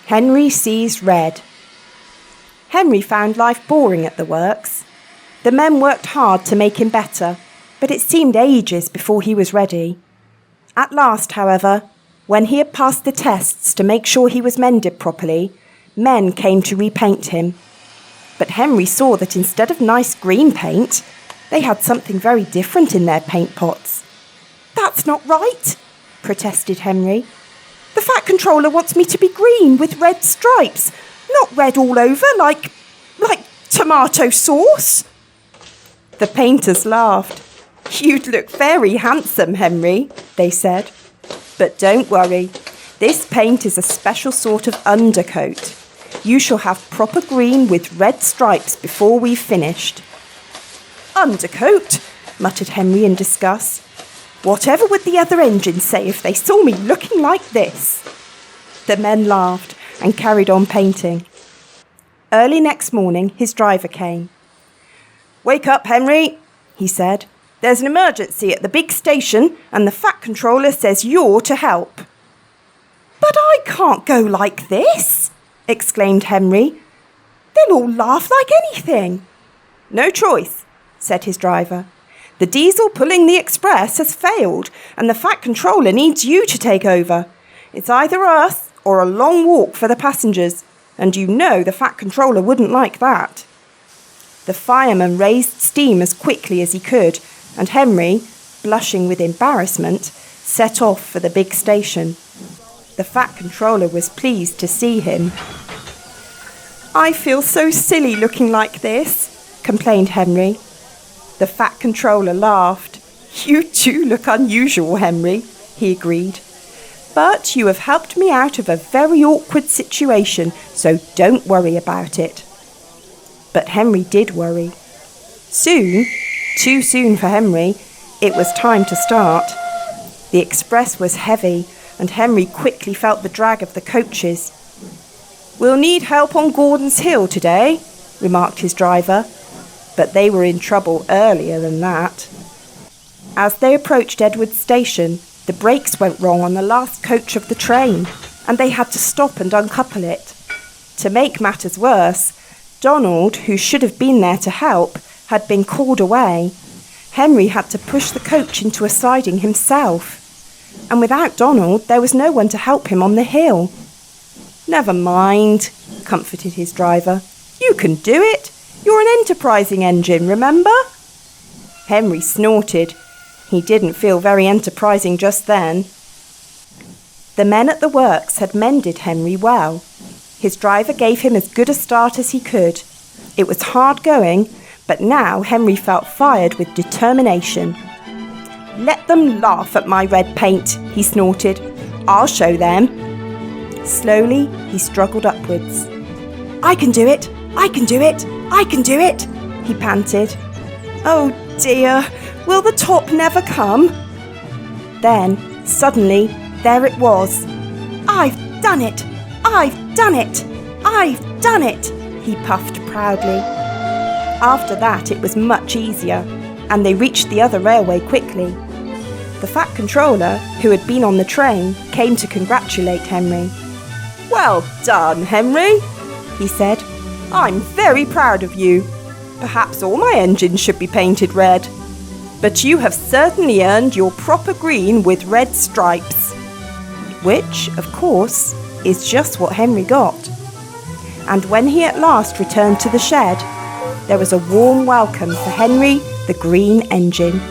Henry sees red. Henry found life boring at the works. The men worked hard to make him better, but it seemed ages before he was ready. At last, however, when he had passed the tests to make sure he was mended properly, men came to repaint him. But Henry saw that instead of nice green paint, they had something very different in their paint pots. "That's not right," protested Henry. "The Fat Controller wants me to be green with red stripes, not red all over like tomato sauce." The painters laughed. "You'd look very handsome, Henry," they said. "But don't worry, this paint is a special sort of undercoat. You shall have proper green with red stripes before we've finished." "Undercoat?" muttered Henry in disgust. "Whatever would the other engines say if they saw me looking like this?" The men laughed and carried on painting. Early next morning, his driver came. "Wake up, Henry," he said. "There's an emergency at the big station and the Fat Controller says you're to help." "But I can't go like this," exclaimed Henry. "They'll all laugh like anything." "No choice," said his driver. "The diesel pulling the express has failed and the Fat Controller needs you to take over. It's either us or a long walk for the passengers, and you know the Fat Controller wouldn't like that." The fireman raised steam as quickly as he could, and Henry, blushing with embarrassment, set off for the big station. The Fat Controller was pleased to see him. "I feel so silly looking like this," complained Henry. The Fat Controller laughed. "You do look unusual, Henry," he agreed. "But you have helped me out of a very awkward situation, so don't worry about it." But Henry did worry. Soon, too soon for Henry, it was time to start. The express was heavy, and Henry quickly felt the drag of the coaches. "We'll need help on Gordon's Hill today," remarked his driver. But they were in trouble earlier than that. As they approached Edward's station, the brakes went wrong on the last coach of the train, and they had to stop and uncouple it. To make matters worse, Donald, who should have been there to help, had been called away. Henry had to push the coach into a siding himself. And without Donald, there was no one to help him on the hill. "Never mind," comforted his driver. "You can do it. You're an enterprising engine, remember?" Henry snorted. He didn't feel very enterprising just then. The men at the works had mended Henry well. His driver gave him as good a start as he could. It was hard going, but now Henry felt fired with determination. "Let them laugh at my red paint," he snorted. "I'll show them." Slowly, he struggled upwards. "I can do it! I can do it! I can do it!" he panted. "Oh dear, will the top never come?" Then, suddenly, there it was. "I've done it! I've done it! I've done it!" he puffed proudly. After that, it was much easier, and they reached the other railway quickly. The Fat Controller, who had been on the train, came to congratulate Henry. "Well done, Henry," he said. "I'm very proud of you. Perhaps all my engines should be painted red. But you have certainly earned your proper green with red stripes." Which, of course, is just what Henry got. And when he at last returned to the shed, there was a warm welcome for Henry, the green engine.